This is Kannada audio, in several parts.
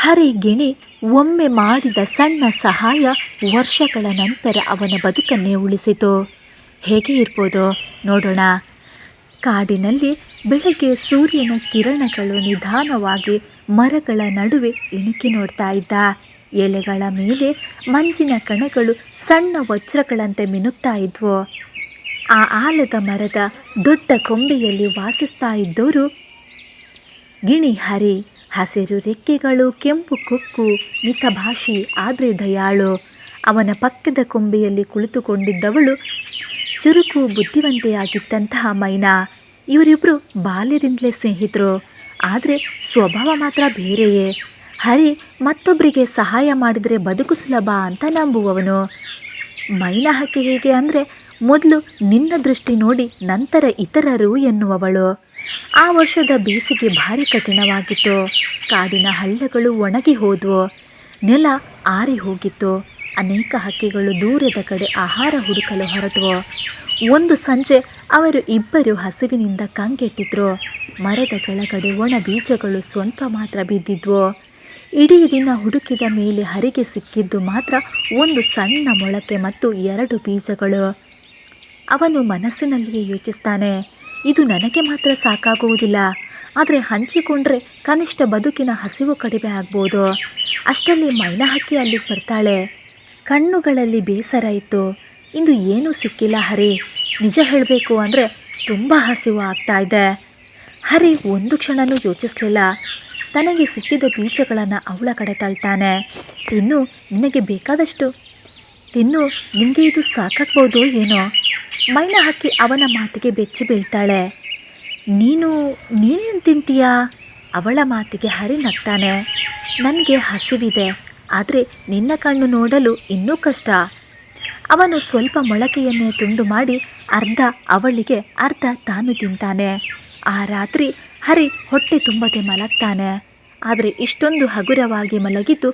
ಹರಿಗಿಣಿ ಒಮ್ಮೆ ಮಾಡಿದ ಸಣ್ಣ ಸಹಾಯ ವರ್ಷಗಳ ನಂತರ ಅವನ ಬದುಕನ್ನೇ ಉಳಿಸಿತು. ಹೇಗೆ ಇರ್ಬೋದು ನೋಡೋಣ. ಕಾಡಿನಲ್ಲಿ ಬೆಳಗ್ಗೆ ಸೂರ್ಯನ ಕಿರಣಗಳು ನಿಧಾನವಾಗಿ ಮರಗಳ ನಡುವೆ ಇಣುಕಿ ನೋಡ್ತಾ ಇದ್ದ. ಎಲೆಗಳ ಮೇಲೆ ಮಂಜಿನ ಕಣಗಳು ಸಣ್ಣ ವಜ್ರಗಳಂತೆ ಮಿನುಗ್ತಾ ಇದ್ವು. ಆ ಆಲದ ಮರದ ದೊಡ್ಡ ಕೊಂಬೆಯಲ್ಲಿ ವಾಸಿಸ್ತಾ ಇದ್ದವರು ಗಿಣಿ ಹರಿ. ಹಸಿರು ರೆಕ್ಕೆಗಳು, ಕೆಂಪು ಕೊಕ್ಕು, ಮಿತಭಾಷಿ ಆದರೆ ದಯಾಳು. ಅವನ ಪಕ್ಕದ ಕೊಂಬೆಯಲ್ಲಿ ಕುಳಿತುಕೊಂಡಿದ್ದವಳು ಚುರುಕು ಬುದ್ಧಿವಂತೆಯಾಗಿದ್ದಂತಹ ಮೈನಾ. ಇವರಿಬ್ಬರು ಬಾಲ್ಯದಿಂದಲೇ ಸ್ನೇಹಿತರು, ಆದರೆ ಸ್ವಭಾವ ಮಾತ್ರ ಬೇರೆಯೇ. ಹರಿ ಮತ್ತೊಬ್ಬರಿಗೆ ಸಹಾಯ ಮಾಡಿದರೆ ಬದುಕು ಸುಲಭ ಅಂತ ನಂಬುವವನು. ಮೈನಾ ಹಕ್ಕಿ ಹೇಗೆ ಅಂದರೆ ಮೊದಲು ನಿನ್ನ ದೃಷ್ಟಿ ನೋಡಿ ನಂತರ ಇತರರು ಎನ್ನುವವಳು. ಆ ವರ್ಷದ ಬೇಸಿಗೆ ಭಾರಿ ಕಠಿಣವಾಗಿತ್ತು. ಕಾಡಿನ ಹಳ್ಳಗಳು ಒಣಗಿ ಹೋದವು, ನೆಲ ಆರಿ ಹೋಗಿತ್ತು. ಅನೇಕ ಹಕ್ಕಿಗಳು ದೂರದ ಕಡೆ ಆಹಾರ ಹುಡುಕಲು ಹೊರಟವು. ಒಂದು ಸಂಜೆ ಅವರು ಇಬ್ಬರು ಹಸಿವಿನಿಂದ ಕಂಗೆಟ್ಟಿದ್ರು. ಮರದ ಕೆಳಗಡೆ ಒಣ ಬೀಜಗಳು ಸ್ವಲ್ಪ ಮಾತ್ರ ಬಿದ್ದಿದ್ವು. ಇಡೀ ದಿನ ಹುಡುಕಿದ ಮೇಲೆ ಹರಿಗೆ ಸಿಕ್ಕಿದ್ದು ಮಾತ್ರ ಒಂದು ಸಣ್ಣ ಮೊಳಕೆ ಮತ್ತು 2 ಬೀಜಗಳು. ಅವನು ಮನಸ್ಸಿನಲ್ಲಿಯೇ ಯೋಚಿಸ್ತಾನೆ, ಇದು ನನಗೆ ಮಾತ್ರ ಸಾಕಾಗುವುದಿಲ್ಲ, ಆದರೆ ಹಂಚಿಕೊಂಡ್ರೆ ಕನಿಷ್ಠ ಬದುಕಿನ ಹಸಿವು ಕಡಿಮೆ ಆಗ್ಬೋದು. ಅಷ್ಟರಲ್ಲಿ ಮೈನಾ ಹಕ್ಕಿ ಅಲ್ಲಿಗೆ ಬರ್ತಾಳೆ. ಕಣ್ಣುಗಳಲ್ಲಿ ಬೇಸರ ಇತ್ತು. ಇಂದು ಏನೂ ಸಿಕ್ಕಿಲ್ಲ ಹರಿ. ನಿಜ ಹೇಳಬೇಕು ಅಂದರೆ ತುಂಬ ಹಸಿವು ಆಗ್ತಾ ಇದೆ. ಹರಿ ಒಂದು ಕ್ಷಣನೂ ಯೋಚಿಸಲಿಲ್ಲ. ತನಗೆ ಸಿಕ್ಕಿದ ಬೀಜಗಳನ್ನು ಅವಳ ಕಡೆ ತಳ್ತಾನೆ. ತಿನ್ನು, ನಿನಗೆ ಬೇಕಾದಷ್ಟು ತಿನ್ನು, ನಿಮಗೆ ಇದು ಸಾಕಾಗ್ಬೋದು ಏನೋ. ಮೈನಾ ಹಕ್ಕಿ ಅವನ ಮಾತಿಗೆ ಬೆಚ್ಚಿ ಬೀಳ್ತಾಳೆ. ನೀನೇನು ತಿಂತೀಯಾ? ಅವಳ ಮಾತಿಗೆ ಹರಿ ನಗ್ತಾನೆ. ನನಗೆ ಹಸಿವಿದೆ, ಆದರೆ ನಿನ್ನ ಕಣ್ಣು ನೋಡಲು ಇನ್ನೂ ಕಷ್ಟ. ಅವನು ಸ್ವಲ್ಪ ಮೊಳಕೆಯನ್ನೇ ತುಂಡು ಮಾಡಿ ಅರ್ಧ ಅವಳಿಗೆ ಅರ್ಧ ತಾನು ತಿಂತಾನೆ. ಆ ರಾತ್ರಿ ಹರಿ ಹೊಟ್ಟೆ ತುಂಬದೆ ಮಲಗ್ತಾನೆ. ಆದರೆ ಇಷ್ಟೊಂದು ಹಗುರವಾಗಿ ಮಲಗಿದ್ದು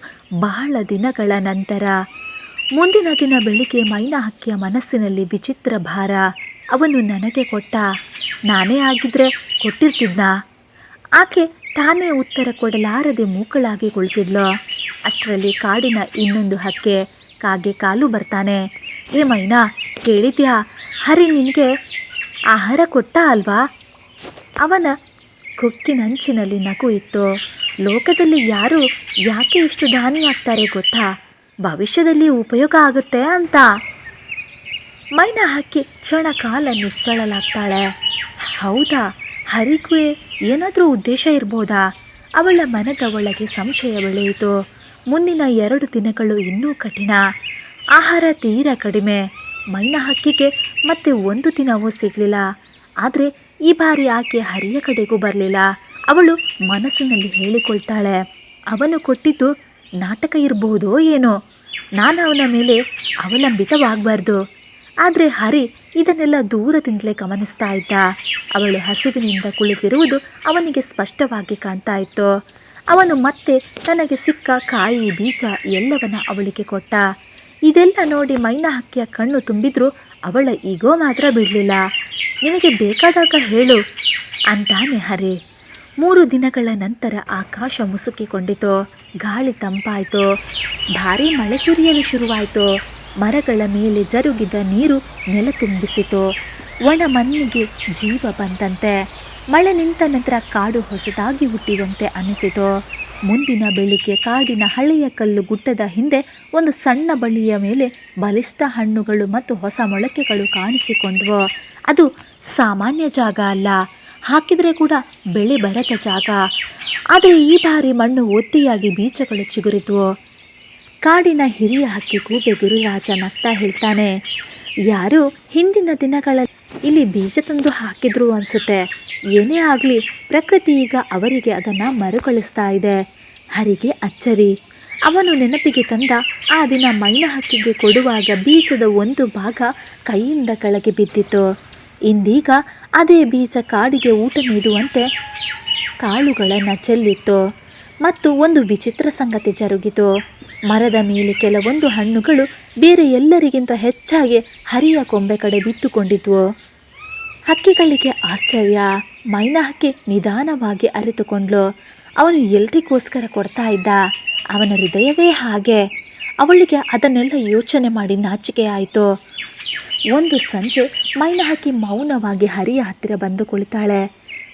ಬಹಳ ದಿನಗಳ ನಂತರ. ಮುಂದಿನ ದಿನ ಬೆಳಿಗ್ಗೆ ಮೈನಾ ಹಕ್ಕಿಯ ಮನಸ್ಸಿನಲ್ಲಿ ವಿಚಿತ್ರ ಭಾರ. ಅವನು ನನಗೆ ಕೊಟ್ಟ, ನಾನೇ ಆಗಿದ್ದರೆ ಕೊಟ್ಟಿರ್ತಿದ್ನಾ? ಆಕೆ ತಾನೇ ಉತ್ತರ ಕೊಡಲಾರದೆ ಮೂಕಳಾಗಿ ಕುಳಿತಿದ್ಲು. ಅಷ್ಟರಲ್ಲಿ ಕಾಡಿನ ಇನ್ನೊಂದು ಹಕ್ಕೆ ಕಾಗೆ ಕಾಲು ಬರ್ತಾನೆ. ಏ ಮೈನಾ, ಕೇಳಿದ್ಯಾ? ಹರಿ ನಿನಗೆ ಆಹಾರ ಕೊಟ್ಟ ಅಲ್ವಾ? ಅವನ ಕೊಕ್ಕಿನಂಚಿನಲ್ಲಿ ನಗು ಇತ್ತು. ಲೋಕದಲ್ಲಿ ಯಾರು ಯಾಕೆ ಇಷ್ಟು ದಾನಿ ಆಗ್ತಾರೆ ಗೊತ್ತಾ? ಭವಿಷ್ಯದಲ್ಲಿ ಉಪಯೋಗ ಆಗುತ್ತೆ ಅಂತ. ಮೈನಾ ಹಕ್ಕಿ ಕ್ಷಣ ಕಾಲ ನಿಶ್ಚಳಲಾಗ್ತಾಳೆ. ಹೌದಾ, ಹರಿಗೂ ಏನಾದರೂ ಉದ್ದೇಶ ಇರ್ಬೋದಾ? ಅವಳ ಮನದ ಒಳಗೆ ಸಂಶಯ ಬೆಳೆಯಿತು. ಮುಂದಿನ 2 ದಿನಗಳು ಇನ್ನೂ ಕಠಿಣ. ಆಹಾರ ತೀರಾ ಕಡಿಮೆ. ಮೈನಾ ಹಕ್ಕಿಗೆ ಮತ್ತೆ 1 ದಿನವೂ ಸಿಗಲಿಲ್ಲ. ಆದರೆ ಈ ಬಾರಿ ಆಕೆ ಹರಿಯ ಕಡೆಗೂ ಬರಲಿಲ್ಲ. ಅವಳು ಮನಸ್ಸಿನಲ್ಲಿ ಹೇಳಿಕೊಳ್ತಾಳೆ, ಅವನು ಕೊಟ್ಟಿದ್ದು ನಾಟಕ ಇರಬಹುದೋ ಏನೋ. ನಾನು ಅವನ ಮೇಲೆ ಅವಲಂಬಿತವಾಗಬಾರ್ದು. ಆದರೆ ಹರಿ ಇದನ್ನೆಲ್ಲ ದೂರದಿಂದಲೇ ಗಮನಿಸ್ತಾ ಇದ್ದ. ಅವಳು ಹಸಿವಿನಿಂದ ಕುಳಿತಿರುವುದು ಅವನಿಗೆ ಸ್ಪಷ್ಟವಾಗಿ ಕಾಣ್ತಾ ಇತ್ತು. ಅವನು ಮತ್ತೆ ತನಗೆ ಸಿಕ್ಕ ಕಾಯಿ, ಬೀಜ ಎಲ್ಲವನ್ನ ಅವಳಿಗೆ ಕೊಟ್ಟ. ಇದೆಲ್ಲ ನೋಡಿ ಮೈನಾ ಹಕ್ಕಿಯ ಕಣ್ಣು ತುಂಬಿದ್ರು ಅವಳ ಈಗೋ ಮಾತ್ರ ಬಿಡಲಿಲ್ಲ. ನಿನಗೆ ಬೇಕಾದಾಗ ಹೇಳು ಅಂತಾನೆ ಹರಿ. 3 ದಿನಗಳ ನಂತರ ಆಕಾಶ ಮುಸುಕಿಕೊಂಡಿತು. ಗಾಳಿ ತಂಪಾಯಿತು. ಭಾರೀ ಮಳೆ ಸುರಿಯಲು ಶುರುವಾಯಿತು. ಮರಗಳ ಮೇಲೆ ಜರುಗಿದ ನೀರು ನೆಲ ತುಂಬಿಸಿತು. ಒಣ ಮಣ್ಣಿಗೆ ಜೀವ ಬಂದಂತೆ. ಮಳೆ ನಿಂತ ನಂತರ ಕಾಡು ಹೊಸದಾಗಿ ಹುಟ್ಟಿದಂತೆ ಅನಿಸಿತು. ಮುಂದಿನ ಬೆಳಿಗ್ಗೆ ಕಾಡಿನ ಹಳೆಯ ಕಲ್ಲು ಗುಡ್ಡದ ಹಿಂದೆ ಒಂದು ಸಣ್ಣ ಬಳ್ಳಿಯ ಮೇಲೆ ಬಲಿಷ್ಠ ಹಣ್ಣುಗಳು ಮತ್ತು ಹೊಸ ಮೊಳಕೆಗಳು ಕಾಣಿಸಿಕೊಂಡವು. ಅದು ಸಾಮಾನ್ಯ ಜಾಗ ಅಲ್ಲ, ಹಾಕಿದರೆ ಕೂಡ ಬೆಳೆ ಬರದ ಜಾಗ. ಆದರೆ ಈ ಬಾರಿ ಮಣ್ಣು ಒತ್ತಿಯಾಗಿ ಬೀಜಗಳು ಚಿಗುರಿತು. ಕಾಡಿನ ಹಿರಿಯ ಹಕ್ಕಿ ಕೂಬೆ ಗುರುರಾಜ ನಗ್ತಾ ಹೇಳ್ತಾನೆ, ಯಾರು ಹಿಂದಿನ ದಿನಗಳಲ್ಲಿ ಇಲ್ಲಿ ಬೀಜ ತಂದು ಹಾಕಿದ್ರು ಅನಿಸುತ್ತೆ. ಏನೇ ಆಗಲಿ ಪ್ರಕೃತಿ ಈಗ ಅವರಿಗೆ ಅದನ್ನು ಮರುಕಳಿಸ್ತಾ ಇದೆ. ಹರಿಗೆ ಅಚ್ಚರಿ. ಅವನು ನೆನಪಿಗೆ ತಂದ ಆ ದಿನ ಮೈನಾ ಹಕ್ಕಿಗೆ ಕೊಡುವಾಗ ಬೀಜದ ಒಂದು ಭಾಗ ಕೈಯಿಂದ ಕೆಳಗೆ ಬಿದ್ದಿತ್ತು. ಇಂದೀಗ ಅದೇ ಬೀಜ ಕಾಡಿಗೆ ಊಟ ನೀಡುವಂತೆ ಕಾಳುಗಳನ್ನು ಚೆಲ್ಲಿತ್ತು. ಮತ್ತು ಒಂದು ವಿಚಿತ್ರ ಸಂಗತಿ ಜರುಗಿತು. ಮರದ ಮೇಲೆ ಕೆಲವೊಂದು ಹಣ್ಣುಗಳು ಬೇರೆ ಎಲ್ಲರಿಗಿಂತ ಹೆಚ್ಚಾಗಿ ಹರಿಯ ಕೊಂಬೆ ಕಡೆ ಬಿತ್ತುಕೊಂಡಿದ್ವು. ಹಕ್ಕಿಗಳಿಗೆ ಆಶ್ಚರ್ಯ. ಮೈನಾ ಹಕ್ಕಿ ನಿಧಾನವಾಗಿ ಅರಿತುಕೊಂಡ್ಳು. ಅವನು ಎಲ್ರಿಗೋಸ್ಕರ ಕೊಡ್ತಾ ಇದ್ದ. ಅವನ ಹೃದಯವೇ ಹಾಗೆ. ಅವಳಿಗೆ ಅದನ್ನೆಲ್ಲ ಯೋಚನೆ ಮಾಡಿ ನಾಚಿಕೆ ಆಯಿತು. ಒಂದು ಸಂಜೆ ಮೈನಹಕ್ಕಿ ಮೌನವಾಗಿ ಹರಿಯ ಹತ್ತಿರ ಬಂದು ಕುಳಿತಾಳೆ.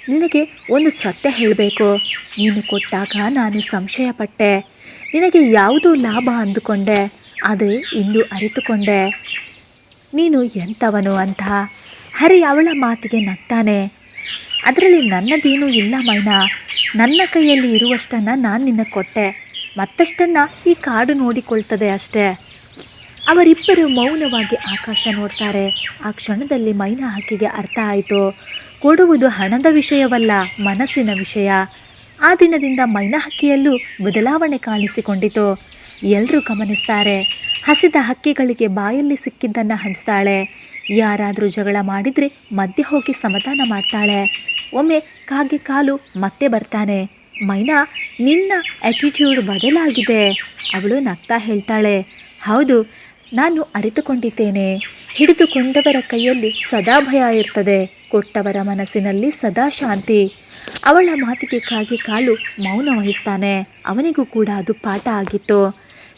ನಿನಗೆ ಒಂದು ಸತ್ಯ ಹೇಳಬೇಕು. ನೀನು ಕೊಟ್ಟಾಗ ನಾನು ಸಂಶಯಪಟ್ಟೆ. ನಿನಗೆ ಯಾವುದೋ ಲಾಭ ಅಂದುಕೊಂಡೆ. ಆದರೆ ಇಂದು ಅರಿತುಕೊಂಡೆ ನೀನು ಎಂಥವನು ಅಂತ. ಹರಿ ಅವಳ ಮಾತಿಗೆ ನಗ್ತಾನೆ. ಅದರಲ್ಲಿ ನನ್ನದೇನೂ ಇಲ್ಲ ಮೈನಾ. ನನ್ನ ಕೈಯಲ್ಲಿ ಇರುವಷ್ಟನ್ನು ನಾನು ನಿನಗೆ ಕೊಟ್ಟೆ. ಮತ್ತಷ್ಟನ್ನು ಈ ಕಾಡು ನೋಡಿಕೊಳ್ತದೆ ಅಷ್ಟೇ. ಅವರಿಬ್ಬರು ಮೌನವಾಗಿ ಆಕಾಶ ನೋಡ್ತಾರೆ. ಆ ಕ್ಷಣದಲ್ಲಿ ಮೈನಹಕ್ಕಿಗೆ ಅರ್ಥ ಆಯಿತು, ಕೊಡುವುದು ಹಣದ ವಿಷಯವಲ್ಲ, ಮನಸ್ಸಿನ ವಿಷಯ. ಆ ದಿನದಿಂದ ಮೈನಹಕ್ಕಿಯಲ್ಲೂ ಬದಲಾವಣೆ ಕಾಣಿಸಿಕೊಂಡಿತು. ಎಲ್ಲರೂ ಗಮನಿಸ್ತಾರೆ. ಹಸಿದ ಹಕ್ಕಿಗಳಿಗೆ ಬಾಯಲ್ಲಿ ಸಿಕ್ಕಿದ್ದನ್ನು ಹಂಚ್ತಾಳೆ. ಯಾರಾದರೂ ಜಗಳ ಮಾಡಿದರೆ ಮಧ್ಯೆ ಹೋಗಿ ಸಮಾಧಾನ ಮಾಡ್ತಾಳೆ. ಒಮ್ಮೆ ಕಾಗೆ ಕಾಲು ಮತ್ತೆ ಬರ್ತಾನೆ. ಮೈನಾ, ನಿನ್ನ ಆ್ಯಟಿಟ್ಯೂಡ್ ಬದಲಾಗಿದೆ. ಅವಳು ನಗ್ತಾ ಹೇಳ್ತಾಳೆ, ಹೌದು, ನಾನು ಅರಿತುಕೊಂಡಿದ್ದೇನೆ. ಹಿಡಿದುಕೊಂಡವರ ಕೈಯಲ್ಲಿ ಸದಾ ಭಯ ಇರ್ತದೆ, ಕೊಟ್ಟವರ ಮನಸ್ಸಿನಲ್ಲಿ ಸದಾ ಶಾಂತಿ. ಅವಳ ಮಾತಿಗೆ ಕಾಗೆ ಕಾಲು ಮೌನ ವಹಿಸ್ತಾನೆ. ಅವನಿಗೂ ಕೂಡ ಅದು ಪಾಠ ಆಗಿತ್ತು.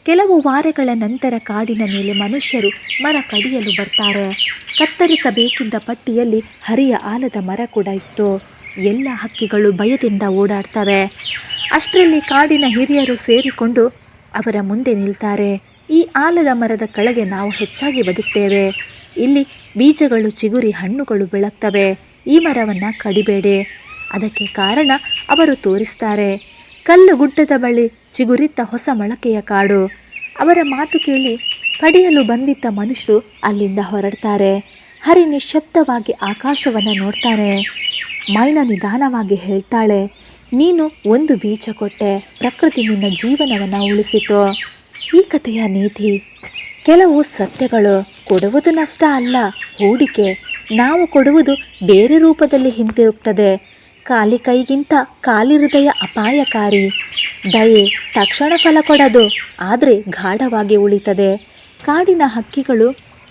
ಕೆಲವು ವಾರಗಳ ನಂತರ ಕಾಡಿನ ಮೇಲೆ ಮನುಷ್ಯರು ಮರ ಕಡಿಯಲು ಬರ್ತಾರೆ. ಕತ್ತರಿಸಬೇಕಿದ್ದ ಪಟ್ಟಿಯಲ್ಲಿ ಹರಿಯ ಆಲದ ಮರ ಕೂಡ ಇತ್ತು. ಎಲ್ಲ ಹಕ್ಕಿಗಳು ಭಯದಿಂದ ಓಡಾಡ್ತವೆ. ಅಷ್ಟರಲ್ಲಿ ಕಾಡಿನ ಹಿರಿಯರು ಸೇರಿಕೊಂಡು ಅವರ ಮುಂದೆ ನಿಲ್ತಾರೆ. ಈ ಆಲದ ಮರದ ಕೆಳಗೆ ನಾವು ಹೆಚ್ಚಾಗಿ ಬದುಕ್ತೇವೆ. ಇಲ್ಲಿ ಬೀಜಗಳು ಚಿಗುರಿ ಹಣ್ಣುಗಳು ಬೆಳಗ್ತವೆ. ಈ ಮರವನ್ನು ಕಡಿಬೇಡಿ. ಅದಕ್ಕೆ ಕಾರಣ ಅವರು ತೋರಿಸ್ತಾರೆ. ಕಲ್ಲು ಗುಡ್ಡದ ಬಳಿ ಚಿಗುರಿದ್ದ ಹೊಸ ಮೊಳಕೆಯ ಕಾಡು. ಅವರ ಮಾತು ಕೇಳಿ ಕಡಿಯಲು ಬಂದಿದ್ದ ಮನುಷ್ಯರು ಅಲ್ಲಿಂದ ಹೊರಡ್ತಾರೆ. ಹರಿ ನಿಶ್ಶಬ್ದವಾಗಿ ಆಕಾಶವನ್ನು ನೋಡ್ತಾನೆ. ಮೈನಾ ನಿಧಾನವಾಗಿ ಹೇಳ್ತಾಳೆ, ನೀನು ಒಂದು ಬೀಜ ಕೊಟ್ಟೆ, ಪ್ರಕೃತಿ ನಿನ್ನ ಜೀವನವನ್ನು ಉಳಿಸಿತು. ಈ ಕಥೆಯ ನೀತಿ, ಕೆಲವು ಸತ್ಯಗಳು ಕೊಡುವುದು ನಷ್ಟ ಅಲ್ಲ, ಹೂಡಿಕೆ. ನಾವು ಕೊಡುವುದು ಬೇರೆ ರೂಪದಲ್ಲಿ ಹಿಂತಿರುಗ್ತದೆ. ಖಾಲಿ ಕೈಗಿಂತ ಖಾಲಿ ಹೃದಯ ಅಪಾಯಕಾರಿ. ದಯೆ ತಕ್ಷಣ ಫಲ ಕೊಡೋದು, ಆದರೆ ಗಾಢವಾಗಿ ಉಳಿತದೆ. ಕಾಡಿನ ಹಕ್ಕಿಗಳು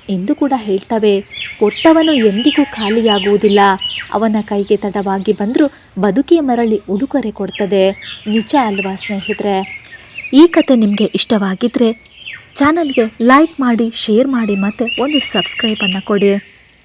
ಇಂದು ಕೂಡ ಹೇಳ್ತವೆ, ಕೊಟ್ಟವನು ಎಂದಿಗೂ ಖಾಲಿಯಾಗುವುದಿಲ್ಲ. ಅವನ ಕೈಗೆ ತಡವಾಗಿ ಬಂದರೂ ಬದುಕಿ ಮರಳಿ ಉಡುಗೊರೆ ಕೊಡ್ತದೆ. ನಿಜ ಅಲ್ವಾ ಸ್ನೇಹಿತರೆ? ಈ ಕತೆ ನಿಮಗೆ ಇಷ್ಟವಾಗಿದ್ದರೆ ಚಾನಲ್ಗೆ ಲೈಕ್ ಮಾಡಿ, ಶೇರ್ ಮಾಡಿ ಮತ್ತು ಒಂದು ಸಬ್ಸ್ಕ್ರೈಬನ್ನು ಕೊಡಿ.